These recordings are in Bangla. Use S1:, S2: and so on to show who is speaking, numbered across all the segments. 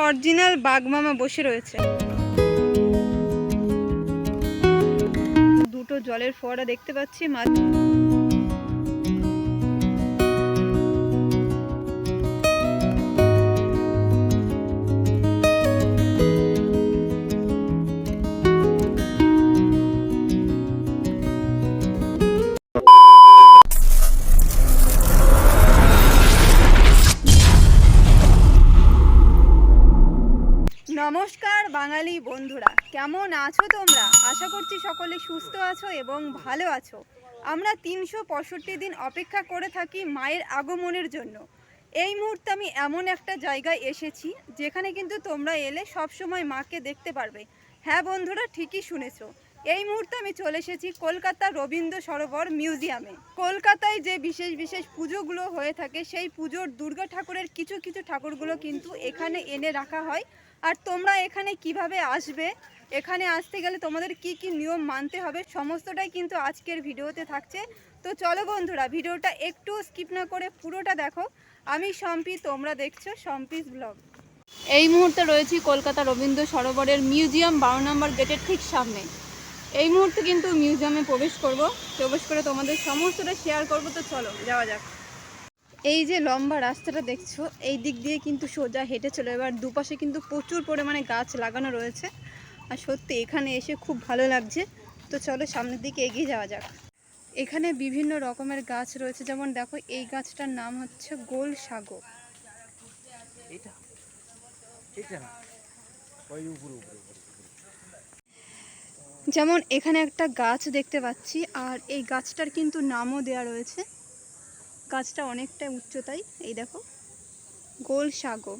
S1: অরিজিনাল বাঘমামা বসে রয়েছে। দুটো জলের ফোয়ারা দেখতে পাচ্ছি। নমস্কার বাঙালি বন্ধুরা, কেমন আছো তোমরা? আশা করছি সকলে সুস্থ আছো এবং ভালো আছো। আমরা 365 দিন অপেক্ষা করে থাকি মায়ের আগমনের জন্য। এই মুহূর্তে আমি এমন একটা জায়গায় এসেছি যেখানে কিন্তু তোমরা এলে সব সময় মাকে দেখতে পারবে। হ্যাঁ বন্ধুরা, ঠিকই শুনেছো। এই মুহূর্তে আমি চলে এসেছি কলকাতা রবীন্দ্র সরোবর মিউজিয়ামে। কলকাতায় যে বিশেষ বিশেষ পুজোগুলো হয়ে থাকে সেই পুজোর দুর্গা ঠাকুরের কিছু কিছু ঠাকুরগুলো কিন্তু এখানে এনে রাখা হয়। আর তোমরা এখানে কিভাবে আসবে, এখানে আসতে গেলে তোমাদের কি কি নিয়ম মানতে হবে, সমস্তটাই কিন্তু আজকের ভিডিওতে থাকছে। তো চলো বন্ধুরা, ভিডিওটা একটু স্কিপ না করে পুরোটা দেখো। আমি সম্পি, তোমরা দেখছো সম্পিস ব্লগ। এই মুহূর্তে রয়েছি কলকাতা রবীন্দ্র সরোবরের মিউজিয়াম 12 নম্বর গেটের ঠিক সামনে। এই মুহূর্তে কিন্তু মিউজিয়ামে প্রবেশ করে তোমাদের সমস্তটা শেয়ার করব। তো চলো যাওয়া যাক। এই যে লম্বা রাস্তাটা দেখছো, এই দিক দিয়ে কিন্তু সোজা হেঁটে চলো। এবার দুপাশে কিন্তু প্রচুর পরিমাণে গাছ লাগানো রয়েছে, আর সত্যি এখানে এসে খুব ভালো লাগছে। তো চলো সামনের দিকে এগিয়ে যাওয়া যাক। এখানে বিভিন্ন রকমের গাছ রয়েছে, যেমন দেখো এই গাছটার নাম হচ্ছে গোল সাগো। যেমন এখানে একটা গাছ দেখতে পাচ্ছি, আর এই গাছটার কিন্তু নামও দেয়া রয়েছে। গাছটা অনেকটা উচ্চতায়, এই দেখো গোল সাগো।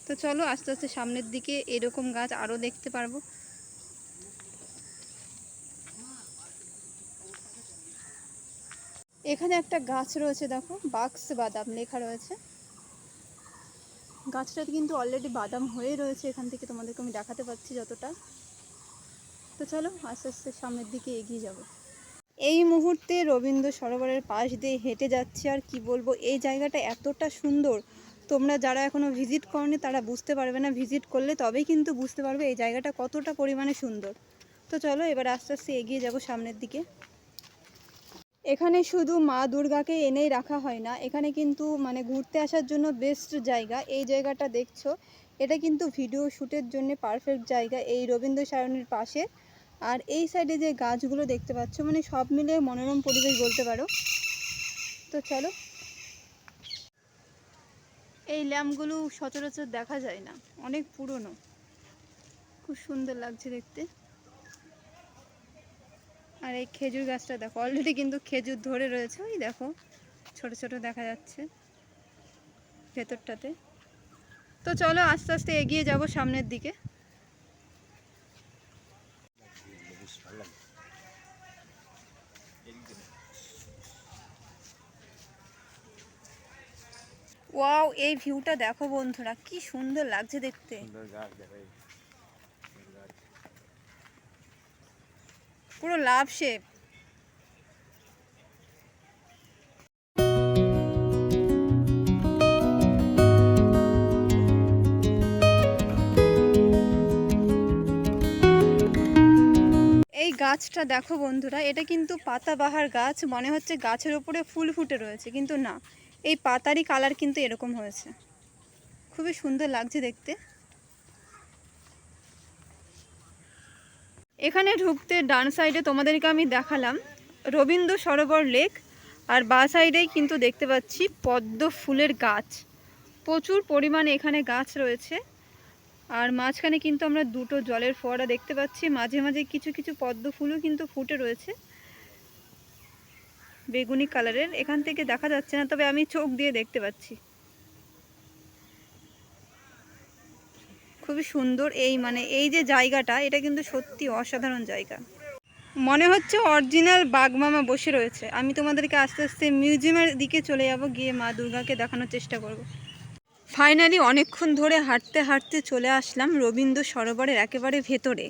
S1: তো চলো আস্তে আস্তে সামনের দিকে এরকম গাছ আরও দেখতে পারবো। এখানে একটা গাছ রয়েছে, দেখো বাক্স বাদাম লেখা রয়েছে। গাছটাতে কিন্তু অলরেডি বাদাম হয়ে রয়েছে, এখান থেকে তোমাদেরকে আমি দেখাতে পাচ্ছি যতটা। তো চলো আস্তে আস্তে সামনের দিকে এগিয়ে যাব। এই মুহূর্তে রবীন্দ্র সরোবরের পাশ দিয়ে হেঁটে যাচ্ছি, আর কি বলবো, এই জায়গাটা এতটা সুন্দর, তোমরা যারা এখনও ভিজিট করনি তারা বুঝতে পারবে না। ভিজিট করলে তবেই কিন্তু বুঝতে পারবে এই জায়গাটা কতটা পরিমাণে সুন্দর। তো চলো এবার আস্তে আস্তে এগিয়ে যাব সামনের দিকে। এখানে শুধু মা দুর্গাকে এনেই রাখা হয় না, এখানে কিন্তু মানে ঘুরতে আসার জন্য বেস্ট জায়গা। এই জায়গাটা দেখছো, এটা কিন্তু ভিডিও শ্যুটের জন্য পারফেক্ট জায়গা, এই রবীন্দ্র সরোবরের পাশে। আর এই সাইডে যে গাছগুলো দেখতে পাচ্ছ, মানে সব মিলে মনোরম পরিবেশ বলতে পারো। তো চলো, এই ল্যাম্পগুলো সচরাচর দেখা যায় না, অনেক পুরনো, খুব সুন্দর লাগছে দেখতে। আর এই খেজুর গাছটা দেখো, অলরেডি কিন্তু খেজুর ধরে রয়েছে, ওই দেখো ছোট ছোট দেখা যাচ্ছে ভেতরটাতে। তো চলো আস্তে আস্তে এগিয়ে যাব সামনের দিকে। ওয়াও, এই ভিউটা দেখো বন্ধুরা, কি সুন্দর লাগছে দেখতে। পুরো লাভ শেপ। এই গাছটা দেখো বন্ধুরা, এটা কিন্তু পাতাবাহার গাছ, মনে হচ্ছে গাছের উপরে ফুল ফুটে রয়েছে, কিন্তু না, এই পাতারই কালার কিন্তু এরকম হয়েছে। খুবই সুন্দর লাগছে দেখতে। এখানে ঢুকতে ডান সাইডে তোমাদেরকে আমি দেখালাম রবীন্দ্র সরোবর লেক, আর বাঁ সাইডেই কিন্তু দেখতে পাচ্ছি পদ্ম ফুলের গাছ। প্রচুর পরিমাণে এখানে গাছ রয়েছে, আর মাঝখানে কিন্তু আমরা দুটো জলের ফোয়ারা দেখতে পাচ্ছি। মাঝে মাঝে কিছু কিছু পদ্ম ফুলও কিন্তু ফুটে রয়েছে, বেগুনি কালারের। এখান থেকে দেখা যাচ্ছে না, তবে আমি চোখ দিয়ে দেখতে পাচ্ছি। খুবই সুন্দর এই যে জায়গাটা, এটা কিন্তু সত্যি অসাধারণ জায়গা। মনে হচ্ছে অরিজিনাল বাঘমামা বসে রয়েছে। আমি তোমাদেরকে আস্তে আস্তে মিউজিয়ামের দিকে চলে যাব, গিয়ে মা দুর্গাকে দেখানোর চেষ্টা করব। ফাইনালি অনেকক্ষণ ধরে হাঁটতে হাঁটতে চলে আসলাম রবীন্দ্র সরোবরের একেবারে ভেতরে,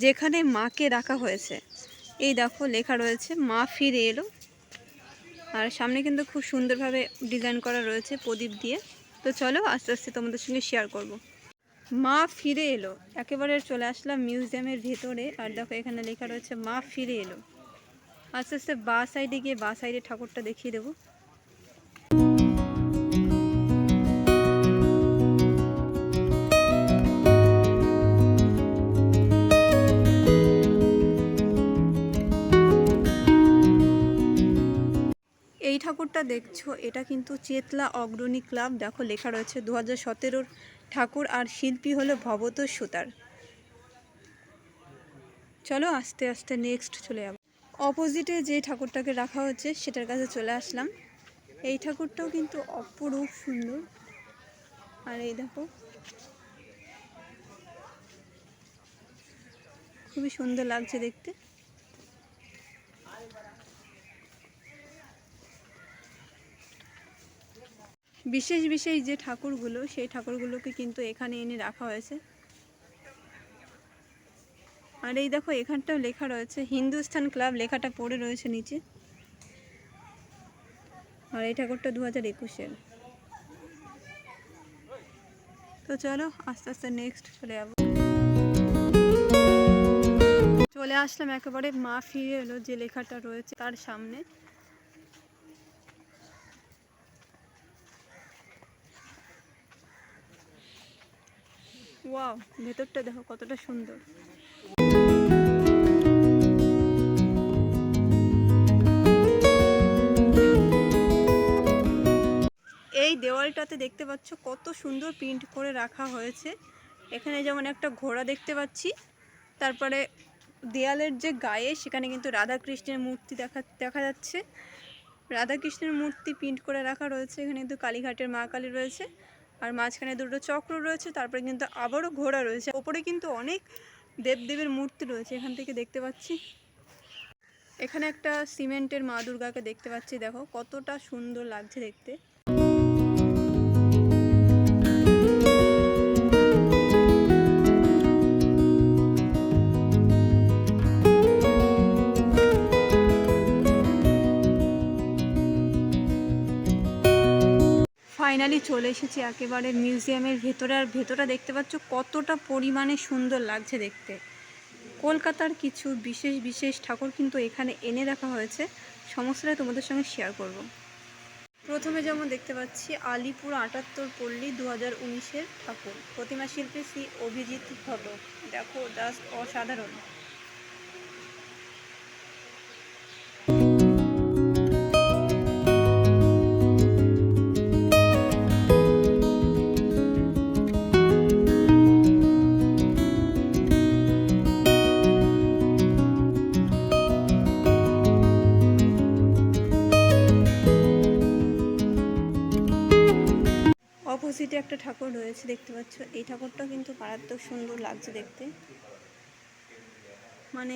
S1: যেখানে মাকে রাখা হয়েছে। এই দেখো লেখা রয়েছে মা ফিরে এলো, আর সামনে কিন্তু খুব সুন্দরভাবে ডিজাইন করা রয়েছে প্রদীপ দিয়ে। তো চলো আস্তে আস্তে তোমাদের সঙ্গে শেয়ার করব। মা ফিরে এলো, একেবারে চলে আসলাম মিউজিয়ামের ভেতরে। আর দেখো এখানে লেখা রয়েছে মা ফিরে এলো। আস্তে আস্তে বা সাইডে গিয়ে বা সাইডে ঠাকুরটা দেখিয়ে দেবো। এই ঠাকুরটা দেখছো, এটা কিন্তু চেতলা অগ্রণী ক্লাব। দেখো লেখা রয়েছে 2017 ঠাকুর, আর শিল্পী হলো ভবতোষ সুতার। চলো আস্তে আস্তে নেক্সট চলে যাব। অপোজিটে যে ঠাকুরটাকে রাখা হচ্ছে সেটার কাছে চলে আসলাম। এই ঠাকুরটাও কিন্তু অপরূপ সুন্দর। আর এই দেখো খুবই সুন্দর লাগছে দেখতে। বিশেষ বিশেষ যে ঠাকুরগুলো, সেই ঠাকুরগুলোকে কিন্তু এখানে এনে রাখা হয়েছে। আর এই দেখো এখানটাও লেখা রয়েছে হিন্দুস্তান ক্লাব, লেখাটা পড়ে রয়েছে নিচে। আর এই ঠাকুরটা 2021-এর। তো চলো আস্তে আস্তে নেক্সট চলে যাবো। চলে আসলাম একেবারে মা ফিরে এলো যে লেখাটা রয়েছে তার সামনে। ওয়াও, ভেতরটা দেখো কতটা সুন্দর। এই দেওয়ালটাতে দেখতে পাচ্ছ কত সুন্দর প্রিন্ট করে রাখা হয়েছে। এখানে যেমন একটা ঘোড়া দেখতে পাচ্ছি, তারপরে দেয়ালের যে গায়ে সেখানে কিন্তু রাধাকৃষ্ণের মূর্তি দেখা যাচ্ছে। রাধাকৃষ্ণের মূর্তি প্রিন্ট করে রাখা রয়েছে। এখানে কিন্তু কালীঘাটের মা কালী রয়েছে, আর মাঝখানে দুটো চক্র রয়েছে, তারপরে কিন্তু আবারও ঘোড়া রয়েছে। ওপরে কিন্তু অনেক দেবদেবীর মূর্তি রয়েছে এখান থেকে দেখতে পাচ্ছি। এখানে একটা সিমেন্টের মা দুর্গাকে দেখতে পাচ্ছি, দেখো কতটা সুন্দর লাগছে দেখতে। ফাইনালি চলে এসেছি একেবারে মিউজিয়ামের ভেতরে। আর ভেতরটা দেখতে পাচ্ছ কতটা পরিমাণে সুন্দর লাগছে দেখতে। কলকাতার কিছু বিশেষ বিশেষ ঠাকুর কিন্তু এখানে এনে রাখা হয়েছে, সমস্তটা তোমাদের সঙ্গে শেয়ার করব। প্রথমে যেমন দেখতে পাচ্ছি আলিপুর 78 পল্লী 2019-এর ঠাকুর, প্রতিমা শিল্পী শ্রী অভিজিৎ ঘটক। দেখো জাস্ট অসাধারণ। অপোজিটে একটা ঠাকুর রয়েছে দেখতে পাচ্ছ, এই ঠাকুরটাও কিন্তু মারাত্মক সুন্দর লাগছে দেখতে। মানে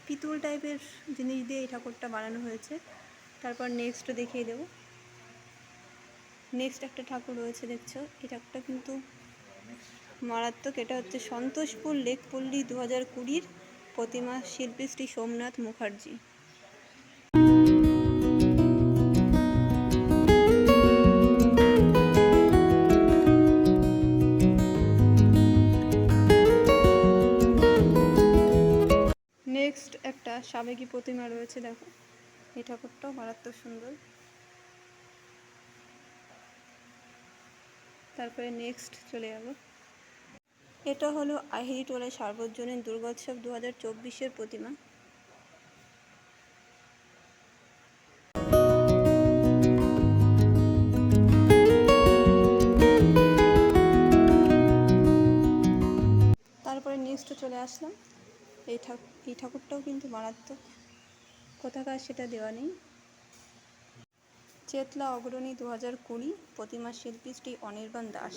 S1: পিতল টাইপের জিনিস দিয়ে এই ঠাকুরটা বানানো হয়েছে। তারপর নেক্সট দেখিয়ে দেবো। নেক্সট একটা ঠাকুর রয়েছে দেখছো, এই ঠাকুরটা কিন্তু মারাত্মক। এটা হচ্ছে সন্তোষপুর লেকপল্লী 2020-এর প্রতিমা শিল্পী শ্রী সোমনাথ মুখার্জি। নেক্সট একটা সাবেকি প্রতিমা রয়েছে, দেখো এই ঠাকুরটাও মারাত্মক সুন্দর। তারপরে নেক্সট চলে যাব। এটা হলো আহিরিটোলা সার্বজনীন দুর্গোৎসব 2024-এর প্রতিমা। তারপরে নেক্সট চলে আসলাম। এই ঠাকুরটাও কিন্তু মারাত্মক, কোথাকার সেটা দেওয়া নেই। চেতলা অগ্রণী 2020, প্রতিমা শিল্পী শ্রী অনির্বাণ দাস।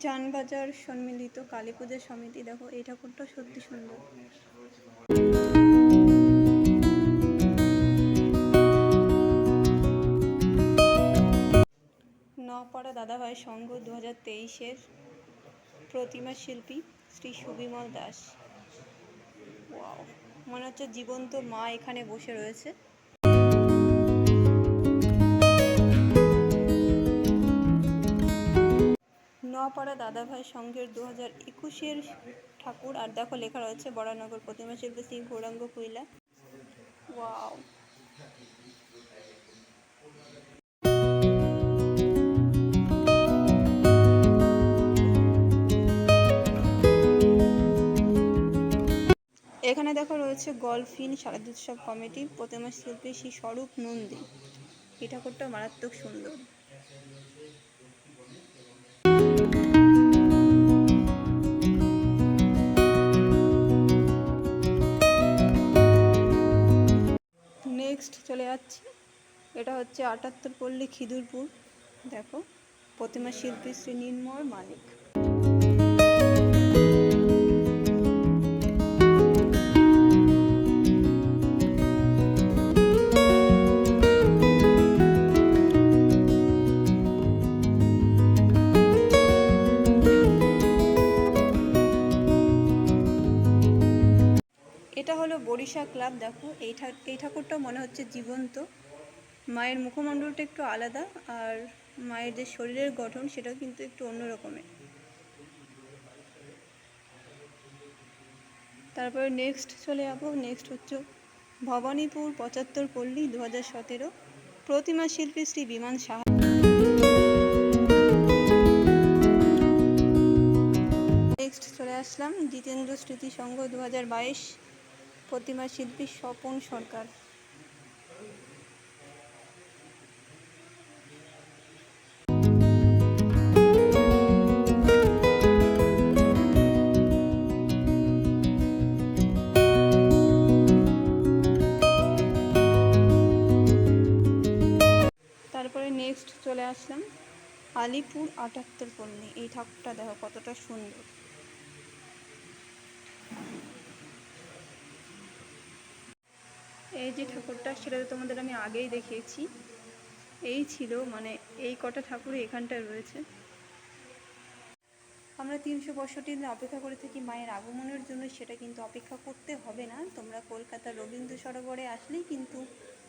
S1: জানবাজার সম্মিলিত কালী পূজা সমিতি। দেখো এই ঠাকুরটা সত্যি সুন্দর। দাদাভাই সংঘ 2023-এর প্রতিমা শিল্পী শ্রী সুবিমল দাস। ওয়াও, মনে হচ্ছে জীবন্ত মা এখানে বসে রয়েছে। নোয়াপাড়া দাদাভাই সংঘের 2021-এর ঠাকুর। আর দেখো লেখা রয়েছে বরানগর প্রতিমা শিল্পী শ্রী গৌরাঙ্গ কুইলা। ওয়াও, এখানে দেখো রয়েছে গলফিন শারদোৎসব কমিটি প্রতিমা শিল্পী শ্রী স্বরূপ নন্দী। এই ঠাকুরটা মারাত্মক সুন্দর। নেক্সট চলে যাচ্ছি, এটা হচ্ছে 78 পল্লী খিদুরপুর। দেখো প্রতিমা শিল্পী শ্রী নির্মল মালিক। এটা হলো বরিশা ক্লাব। দেখো এই ঠাকুরটাও মনে হচ্ছে জীবন্ত। মায়ের মুখমণ্ডলটা একটু আলাদা, আর মায়ের যে শরীরের গঠন সেটাও কিন্তু একটু অন্য রকমের। তারপরে নেক্সট চলে যাবো, নেক্সট হচ্ছে ভবানীপুর 75 পল্লী 2017 প্রতিমা শিল্পী শ্রী বিমান সাহা। নেক্সট চলে আসলাম জিতেন্দ্র স্মৃতি সংঘ 2022 প্রতিমা শিল্পী স্বপন সরকার। তারপরে নেক্সট চলে আসলাম আলিপুর 78 পল্লী। এই ঠাকুরটা দেখো কতটা সুন্দর। এই যে ঠাকুরটা সেটা তো তোমাদের আমি আগেই দেখিয়েছি। এই ছিল মানে এই কটা ঠাকুর এখানটায় রয়েছে। আমরা 365 দিন অপেক্ষা করে থাকি মায়ের আগমনের জন্য, সেটা কিন্তু অপেক্ষা করতে হবে না। তোমরা কলকাতার রবীন্দ্র সরোবরে আসলেই কিন্তু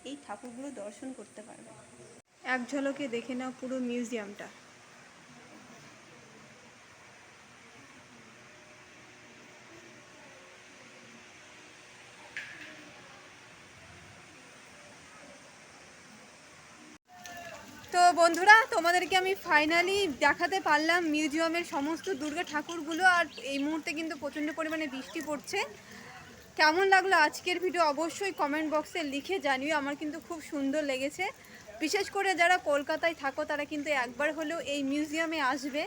S1: এই ঠাকুরগুলো দর্শন করতে পারবে। এক ঝলকে দেখে নাও পুরো মিউজিয়ামটা। তো বন্ধুরা, তোমাদেরকে আমি ফাইনালি দেখাতে পারলাম মিউজিয়ামের সমস্ত দুর্গা ঠাকুরগুলো। আর এই মুহূর্তে কিন্তু প্রচণ্ড পরিমাণে বৃষ্টি পড়ছে। কেমন লাগলো আজকের ভিডিও অবশ্যই কমেন্ট বক্সে লিখে জানিও। আমার কিন্তু খুব সুন্দর লেগেছে। বিশেষ করে যারা কলকাতায় থাকো তারা কিন্তু একবার হলেও এই মিউজিয়ামে আসবে,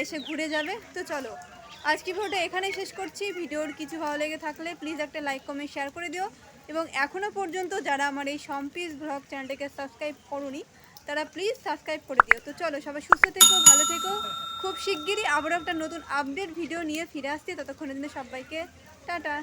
S1: এসে ঘুরে যাবে। তো চলো আজকের ভিডিওটা এখানেই শেষ করছি। ভিডিওর কিছু ভালো লেগে থাকলে প্লিজ একটা লাইক কমেন্ট শেয়ার করে দিও, এবং এখনও পর্যন্ত যারা আমার এই সম্পিস ব্লগ চ্যানেলটাকে সাবস্ক্রাইব করোনি তারা প্লিজ সাবস্ক্রাইব করে দিও। তো চলো সবাই সুস্থ থেকো, ভালো থেকো। খুব শিগগিরই আবারও একটা নতুন আপডেট ভিডিও নিয়ে ফিরে আসছি। ততক্ষণের জন্য সবাইকে টাটা।